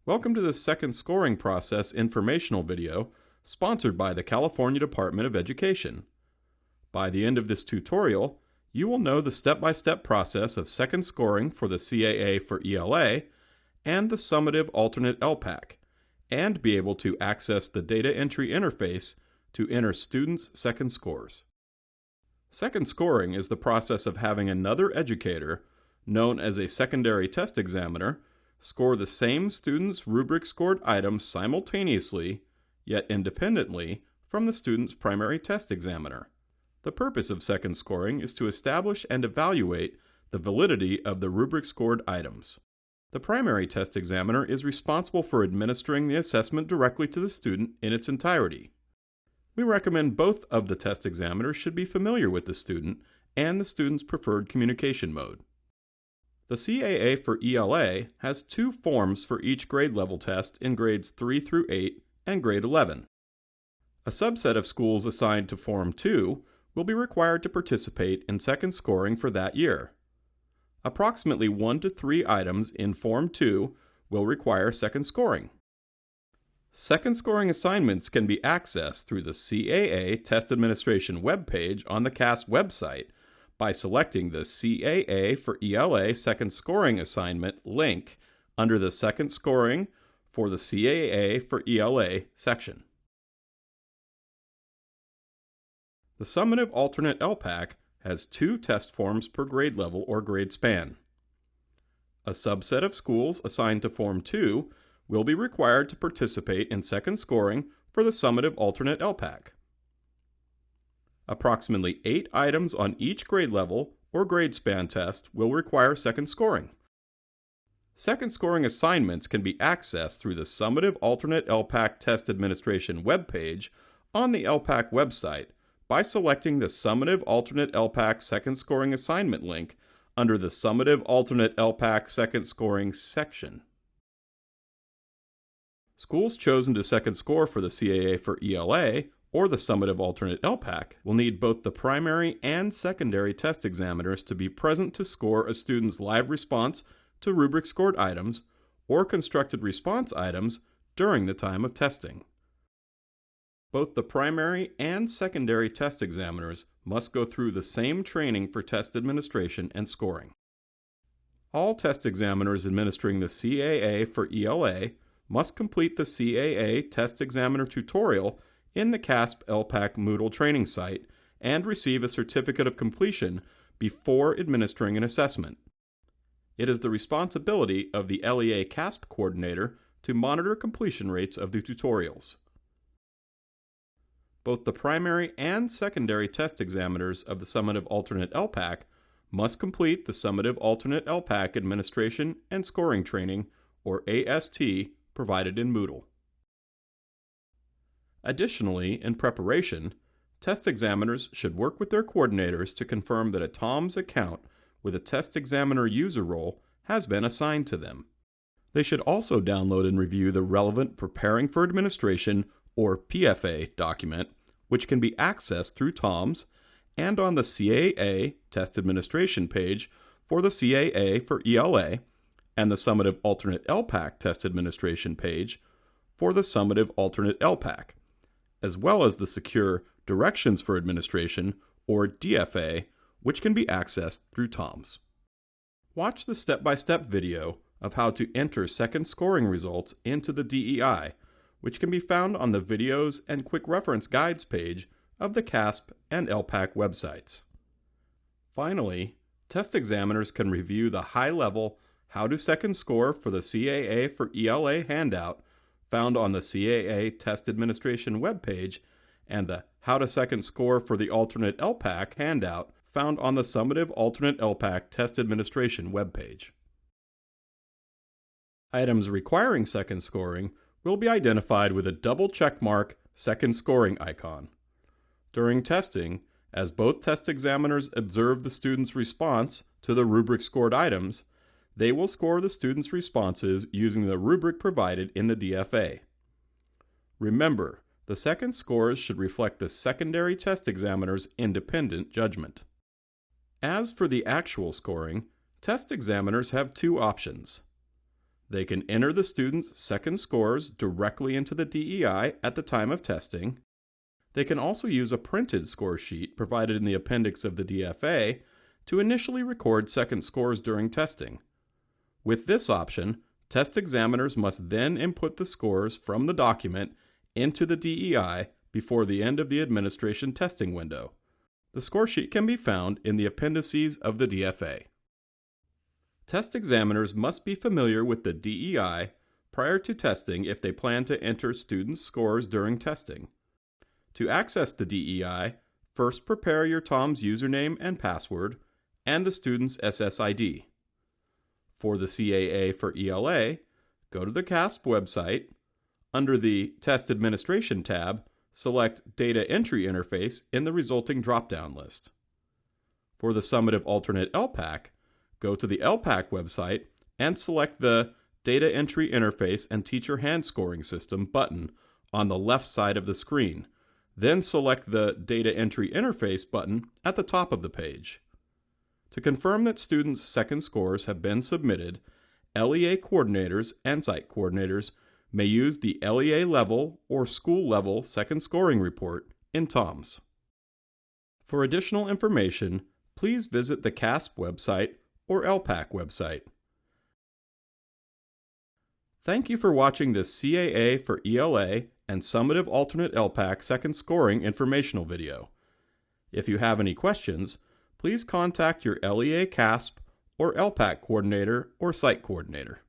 Welcome to this second scoring process informational video sponsored by the California Department of Education. By the end of this tutorial, you will know the step-by-step process of second scoring for the CAA for ELA and the summative alternate ELPAC, and be able to access the data entry interface to enter students' second scores. Second scoring is the process of having another educator, known as a secondary test examiner, score the same student's rubric scored items simultaneously, yet independently, from the student's primary test examiner. The purpose of second scoring is to establish and evaluate the validity of the rubric scored items. The primary test examiner is responsible for administering the assessment directly to the student in its entirety. We recommend both of the test examiners should be familiar with the student and the student's preferred communication mode. The CAA for ELA has two forms for each grade level test in grades 3 through 8 and grade 11. A subset of schools assigned to Form 2 will be required to participate in second scoring for that year. Approximately 1 to 3 items in Form 2 will require second scoring. Second scoring assignments can be accessed through the CAA Test Administration webpage on the CAASPP website by selecting the CAA for ELA Second Scoring Assignment link under the Second Scoring for the CAA for ELA section. The summative alternate ELPAC has 2 test forms per grade level or grade span. A subset of schools assigned to Form 2 will be required to participate in second scoring for the summative alternate ELPAC. Approximately 8 items on each grade level or grade span test will require second scoring. Second scoring assignments can be accessed through the summative alternate ELPAC Test Administration webpage on the ELPAC website by selecting the summative alternate ELPAC second scoring assignment link under the summative alternate ELPAC second scoring section. Schools chosen to second score for the CAA for ELA or the summative alternate ELPAC will need both the primary and secondary test examiners to be present to score a student's live response to rubric scored items or constructed response items during the time of testing. Both the primary and secondary test examiners must go through the same training for test administration and scoring. All test examiners administering the CAA for ELA must complete the CAA Test Examiner tutorial in the CAASPP ELPAC Moodle training site and receive a certificate of completion before administering an assessment. It is the responsibility of the LEA CAASPP coordinator to monitor completion rates of the tutorials. Both the primary and secondary test examiners of the summative alternate ELPAC must complete the summative alternate ELPAC administration and scoring training, or AST, provided in Moodle. Additionally, in preparation, test examiners should work with their coordinators to confirm that a TOMS account with a test examiner user role has been assigned to them. They should also download and review the relevant Preparing for Administration, or PFA, document, which can be accessed through TOMS and on the CAA Test Administration page for the CAA for ELA and the summative alternate ELPAC Test Administration page for the summative alternate ELPAC, as well as the secure Directions for Administration, or DFA, which can be accessed through TOMS. Watch the step-by-step video of how to enter second scoring results into the DEI, which can be found on the Videos and Quick Reference Guides page of the CAASPP and ELPAC websites. Finally, test examiners can review the high-level How to Second Score for the CAA for ELA handout found on the CAA Test Administration webpage and the How to Second Score for the Alternate ELPAC handout found on the summative alternate ELPAC Test Administration webpage. Items requiring second scoring will be identified with a double checkmark second scoring icon. During testing, as both test examiners observe the student's response to the rubric scored items, they will score the student's responses using the rubric provided in the DFA. Remember, the second scores should reflect the secondary test examiner's independent judgment. As for the actual scoring, test examiners have 2 options. They can enter the student's second scores directly into the DEI at the time of testing. They can also use a printed score sheet provided in the appendix of the DFA to initially record second scores during testing. With this option, test examiners must then input the scores from the document into the DEI before the end of the administration testing window. The score sheet can be found in the appendices of the DFA. Test examiners must be familiar with the DEI prior to testing if they plan to enter students' scores during testing. To access the DEI, first prepare your TOMS username and password and the student's SSID. For the CAA for ELA, go to the CAASPP website. Under the Test Administration tab, select Data Entry Interface in the resulting drop-down list. For the summative alternate ELPAC, go to the ELPAC website and select the Data Entry Interface and Teacher Hand Scoring System button on the left side of the screen. Then select the Data Entry Interface button at the top of the page. To confirm that students' second scores have been submitted, LEA coordinators and site coordinators may use the LEA level or school level second scoring report in TOMS. For additional information, please visit the CAASPP website or ELPAC website. Thank you for watching this CAA for ELA and Summative Alternate ELPAC second scoring informational video. If you have any questions, please contact your LEA CAASPP or ELPAC coordinator or site coordinator.